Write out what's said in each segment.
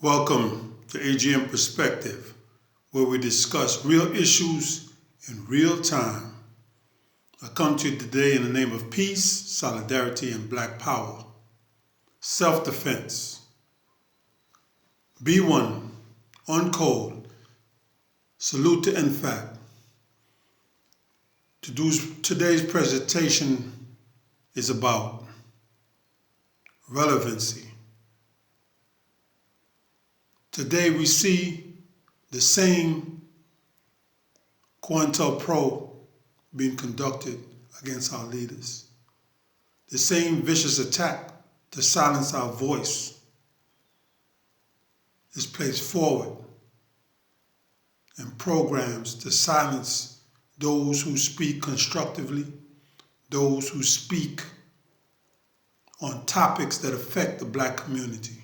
Welcome to AGM Perspective, where we discuss real issues in real time. I come to you today in the name of peace, solidarity, and black power. Self-defense. B1, on code. Salute to NFAC. Today's presentation is about relevancy. Today we see the same COINTELPRO being conducted against our leaders. The same vicious attack to silence our voice is placed forward and programs to silence those who speak constructively, those who speak on topics that affect the black community.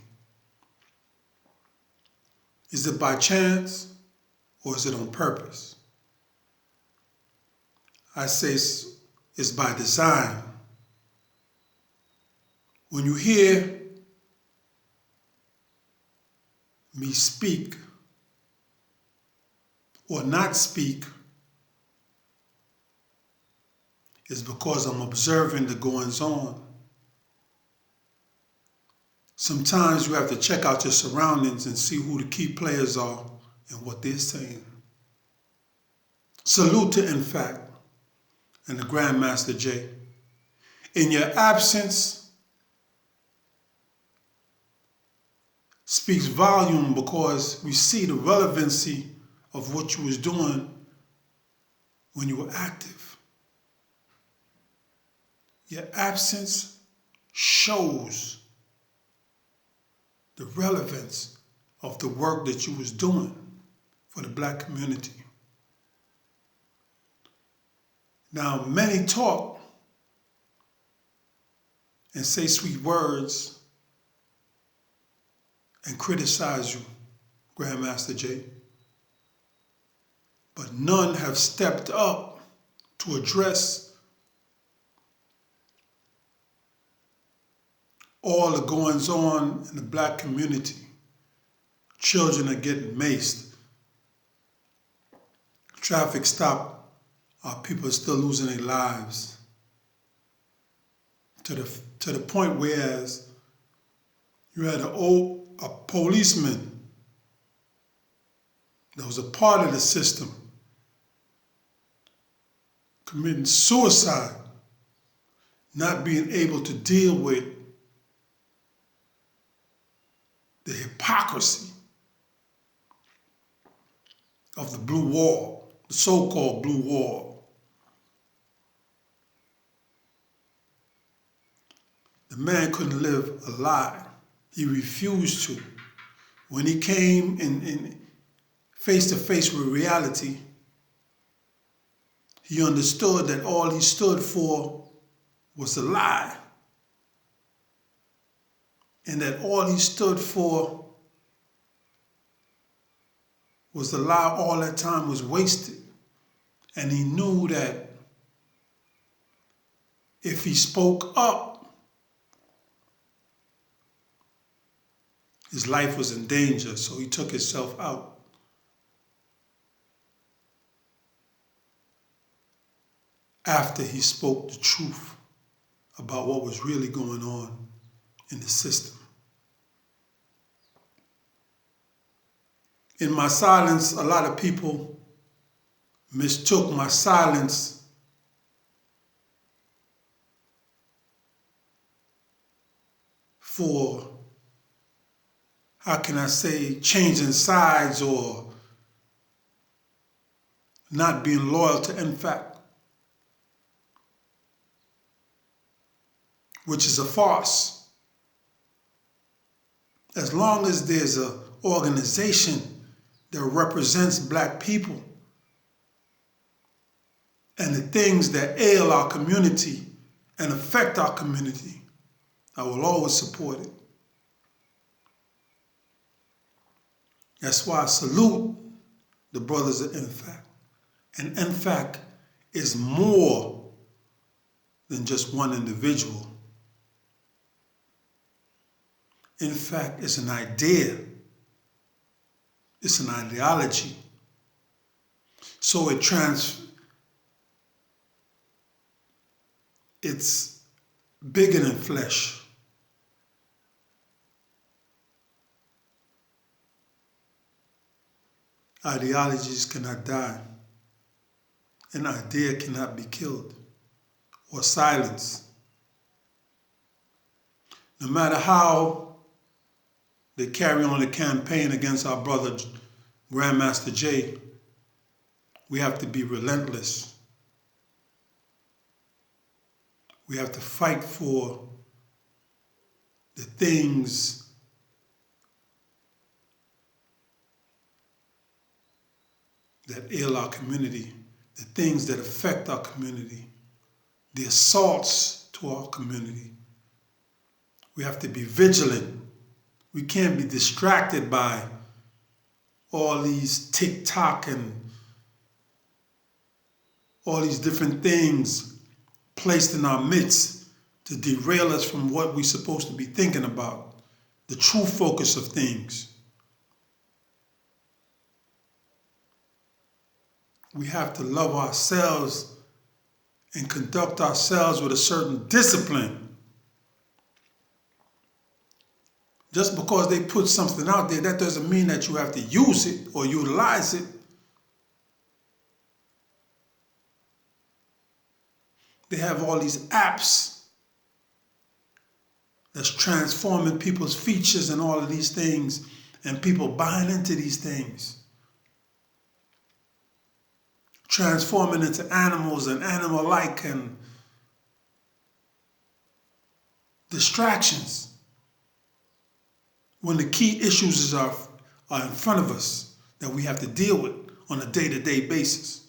Is it by chance or is it on purpose? I say it's by design. When you hear me speak or not speak, it's because I'm observing the goings on. Sometimes you have to check out your surroundings and see who the key players are and what they're saying. Salute to NFAC and the Grandmaster J. In your absence speaks volume because we see the relevancy of what you was doing when you were active. Your absence shows the relevance of the work that you was doing for the black community. Now, many talk and say sweet words and criticize you, Grandmaster J, but none have stepped up to address all the goings on in the black community. Children are getting maced. Traffic stop, our people are still losing their lives. To the point whereas you had a policeman that was a part of the system committing suicide, not being able to deal with the hypocrisy of the blue wall, the so-called blue wall. The man couldn't live a lie. He refused to. When he came in face to face with reality, he understood that all he stood for was a lie. And that all he stood for was a lie. All that time was wasted. And he knew that if he spoke up, his life was in danger, so he took himself out. After he spoke the truth about what was really going on in the system. In my silence, a lot of people mistook my silence for, how can I say, changing sides or not being loyal to NFAC, which is a farce. As long as there's an organization that represents black people and the things that ail our community and affect our community, I will always support it. That's why I salute the brothers of NFAC. And NFAC is more than just one individual. In fact, it's an idea It's an ideology. So it's bigger than flesh. Ideologies cannot die. An idea cannot be killed or silenced. No matter how they carry on the campaign against our brother Grandmaster Jay, we have to be relentless. We have to fight for the things that ail our community, the things that affect our community, the assaults to our community. We have to be vigilant. We can't be distracted by all these TikTok and all these different things placed in our midst to derail us from what we're supposed to be thinking about, the true focus of things. We have to love ourselves and conduct ourselves with a certain discipline. Just because they put something out there, that doesn't mean that you have to use it or utilize it. They have all these apps that's transforming people's features and all of these things, and people buying into these things. Transforming into animals and animal-like and distractions. When the key issues are in front of us that we have to deal with on a day-to-day basis.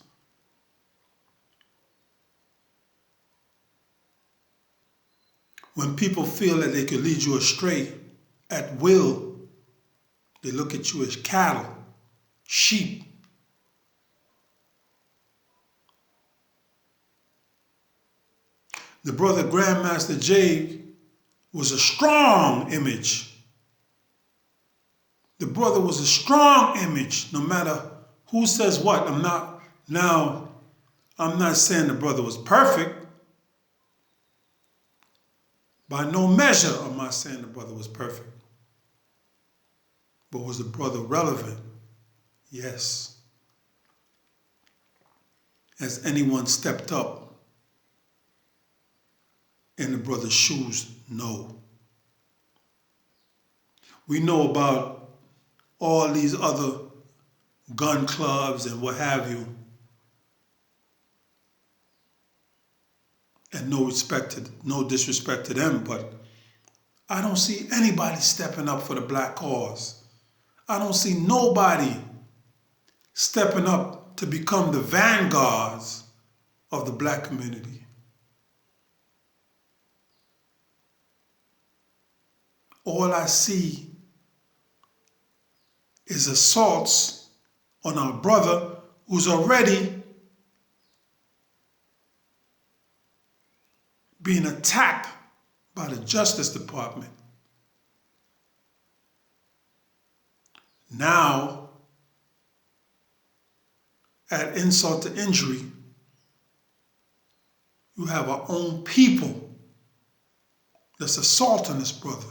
When people feel that they can lead you astray at will, they look at you as cattle, sheep. The brother Grandmaster Jay was a strong image. The brother was a strong image, no matter who says what. I'm not saying the brother was perfect. By no measure am I saying the brother was perfect. But was the brother relevant? Yes. Has anyone stepped up in the brother's shoes? No. We know about all these other gun clubs and what have you, and no disrespect to them, but I don't see anybody stepping up for the black cause. I don't see nobody stepping up to become the vanguards of the black community. All I see is assaults on our brother who's already being attacked by the Justice Department. Now, add insult to injury, you have our own people that's assaulting this brother.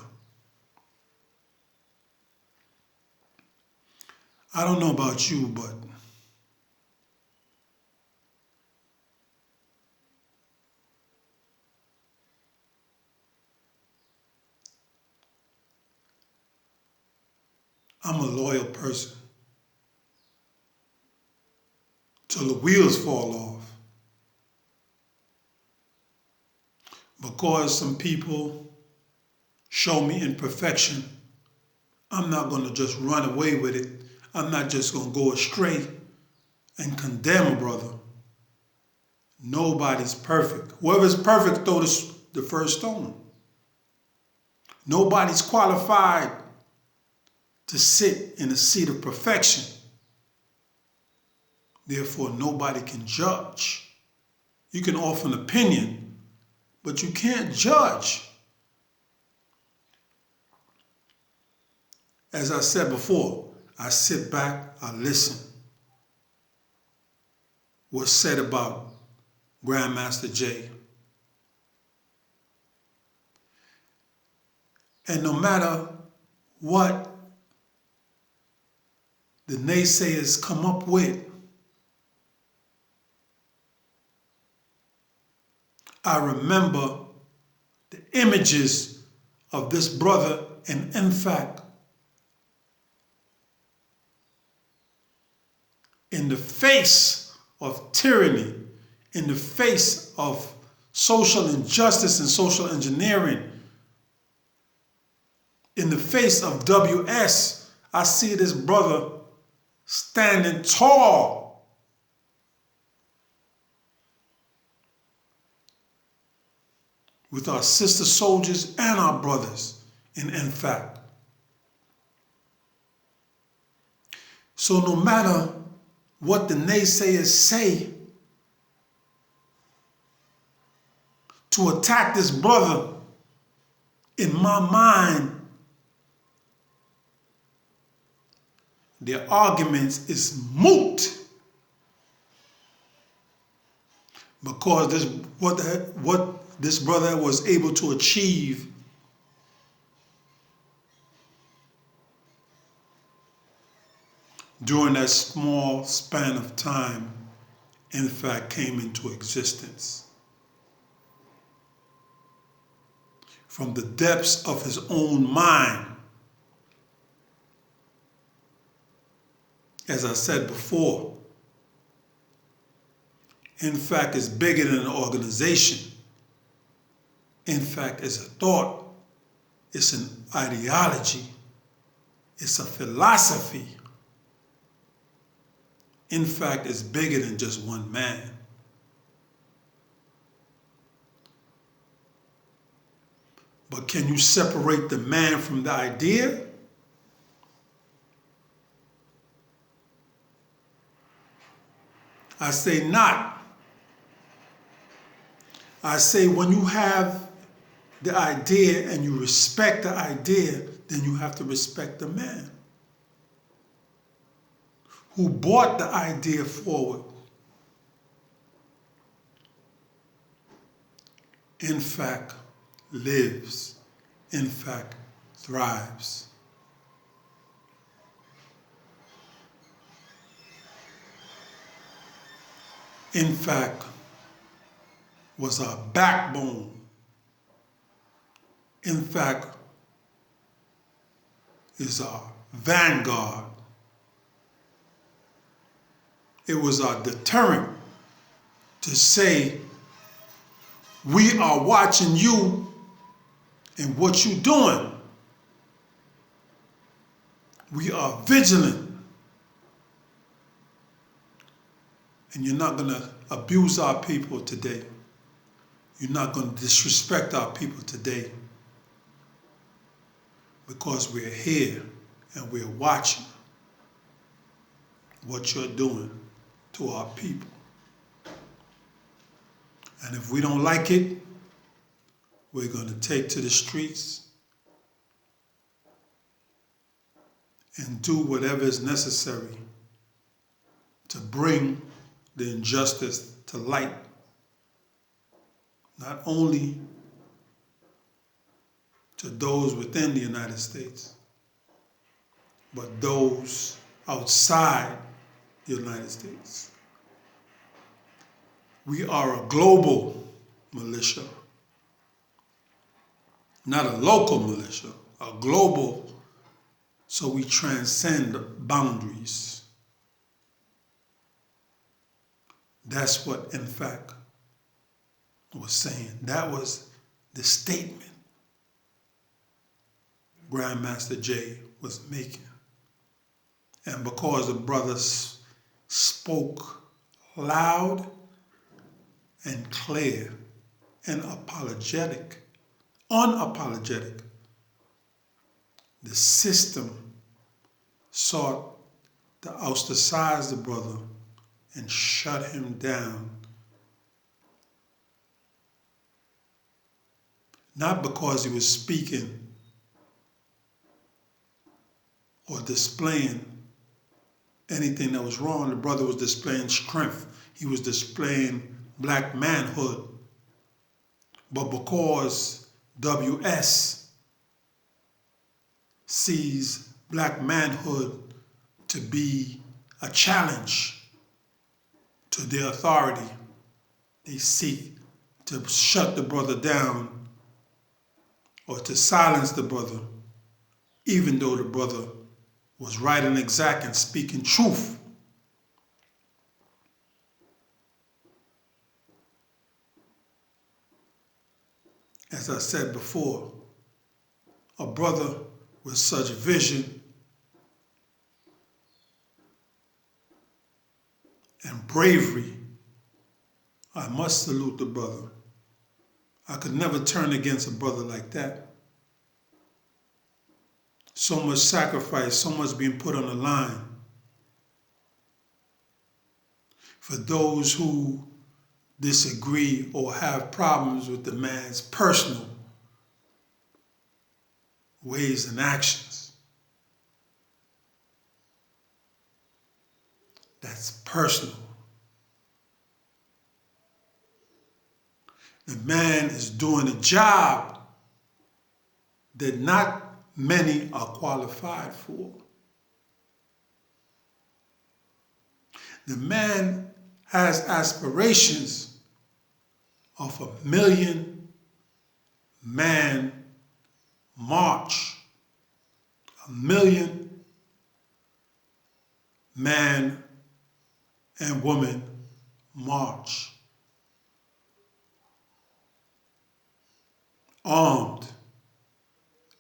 I don't know about you, but I'm a loyal person till the wheels fall off. Because some people show me imperfection, I'm not going to just run away with it. I'm not just going to go astray and condemn a brother. Nobody's perfect. Whoever's perfect, throw the first stone. Nobody's qualified to sit in a seat of perfection. Therefore, nobody can judge. You can offer an opinion, but you can't judge. As I said before, I sit back, I listen. What's said about Grandmaster Jay. And no matter what the naysayers come up with, I remember the images of this brother in NFAC in the face of tyranny, in the face of social injustice and social engineering, in the face of WS, I see this brother standing tall. With our sister soldiers and our brothers in NFAC. So no matter what the naysayers say to attack this brother, in my mind, their arguments is moot. Because what this brother was able to achieve during that small span of time, in fact, came into existence. From the depths of his own mind. As I said before, in fact, is bigger than an organization. In fact, it's a thought. It's an ideology. It's a philosophy. In fact, it's bigger than just one man. But can you separate the man from the idea? I say not. I say when you have the idea and you respect the idea, then you have to respect the man who brought the idea forward. In fact, lives. In fact, thrives. In fact, was our backbone. In fact, is our vanguard. It was our deterrent to say, we are watching you and what you're doing. We are vigilant. And you're not going to abuse our people today. You're not going to disrespect our people today. Because we're here and we're watching what you're doing to our people. And if we don't like it, we're going to take to the streets and do whatever is necessary to bring the injustice to light. Not only to those within the United States, but those outside the United States. We are a global militia, not a local militia, a global, so we transcend boundaries. That's what, in fact, was saying. That was the statement Grandmaster Jay was making. And because the brothers spoke loud and clear and unapologetic, the system sought to ostracize the brother and shut him down. Not because he was speaking or displaying anything that was wrong. The brother was displaying strength. He was displaying black manhood. But because WS sees black manhood to be a challenge to their authority, they seek to shut the brother down or to silence the brother, even though the brother was right and exact and speaking truth. As I said before, a brother with such vision and bravery, I must salute the brother. I could never turn against a brother like that. So much sacrifice, so much being put on the line. For those who disagree or have problems with the man's personal ways and actions, that's personal. The man is doing a job that not many are qualified for. The man has aspirations of 1,000,000-man march, 1,000,000-man and woman march. Armed,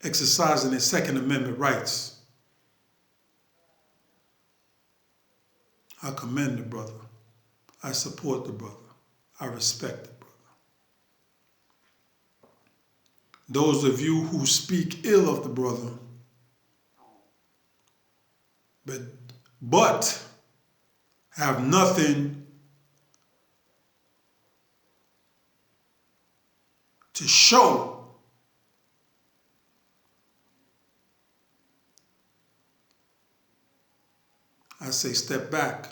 exercising their Second Amendment rights. I commend the brother. I support the brother. I respect the brother. Those of you who speak ill of the brother, but have nothing to show, I say step back.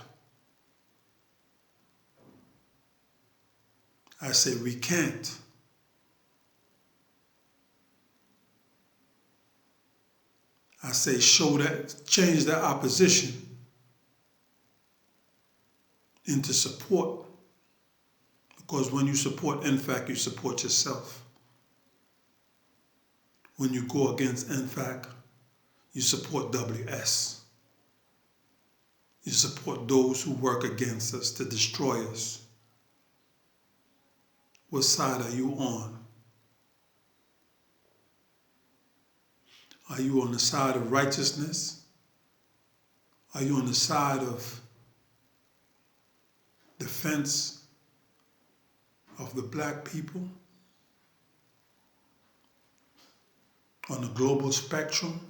I say recant. I say change that opposition into support. Because when you support NFAC, you support yourself. When you go against NFAC, you support WS. You support those who work against us to destroy us. What side are you on? Are you on the side of righteousness? Are you on the side of defense of the black people? On the global spectrum?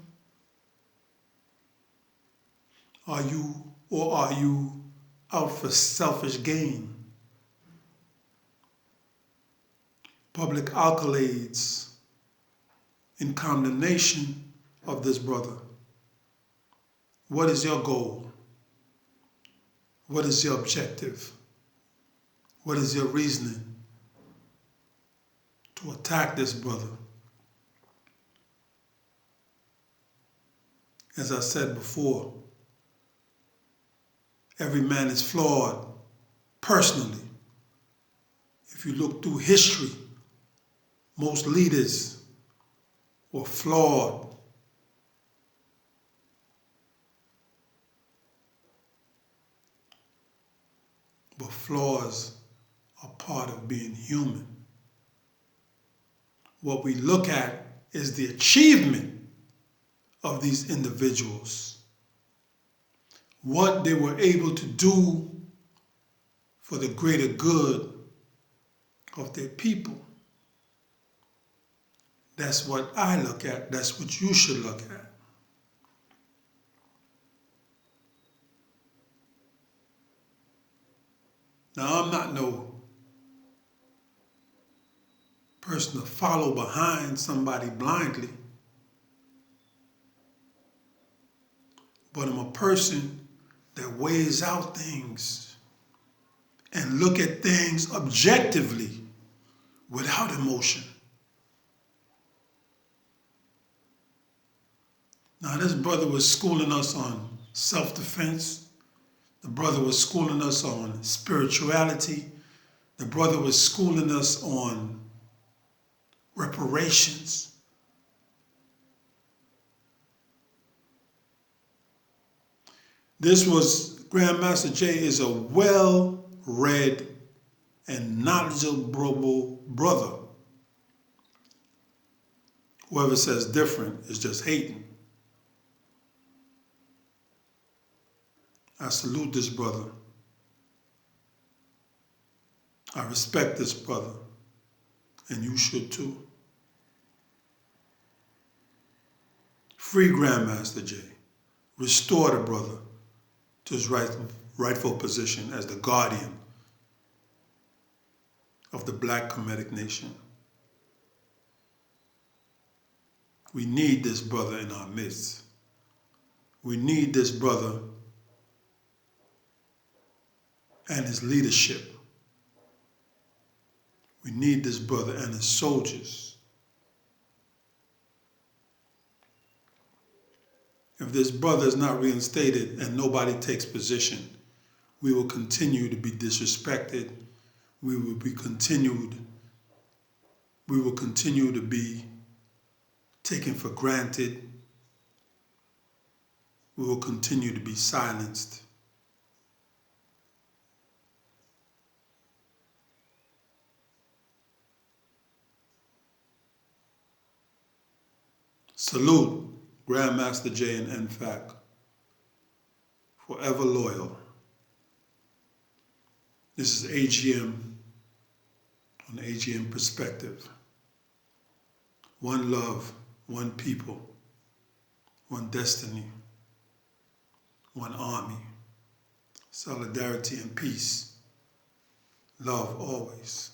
Are you out for selfish gain? Public accolades in condemnation of this brother. What is your goal? What is your objective? What is your reasoning to attack this brother? As I said before, every man is flawed personally. If you look through history, most leaders were flawed. But flaws are part of being human. What we look at is the achievement of these individuals. What they were able to do for the greater good of their people. That's what I look at. That's what you should look at. Now, I'm not no person to follow behind somebody blindly, but I'm a person that weighs out things and look at things objectively without emotion. Now, this brother was schooling us on self-defense. The brother was schooling us on spirituality. The brother was schooling us on reparations. Grandmaster Jay is a well-read and knowledgeable brother. Whoever says different is just hating. I salute this brother. I respect this brother, and you should too. Free Grandmaster Jay. Restore the brother to his rightful position as the guardian of the Black Kemetic nation. We need this brother in our midst. We need this brother and his leadership. We need this brother and his soldiers. If this brother is not reinstated and nobody takes position, we will continue to be disrespected. We will continue to be taken for granted. We will continue to be silenced. Salute Grandmaster Jay and NFAC, forever loyal. This is AGM on the AGM Perspective. One love, one people, one destiny, one army, solidarity and peace, love always.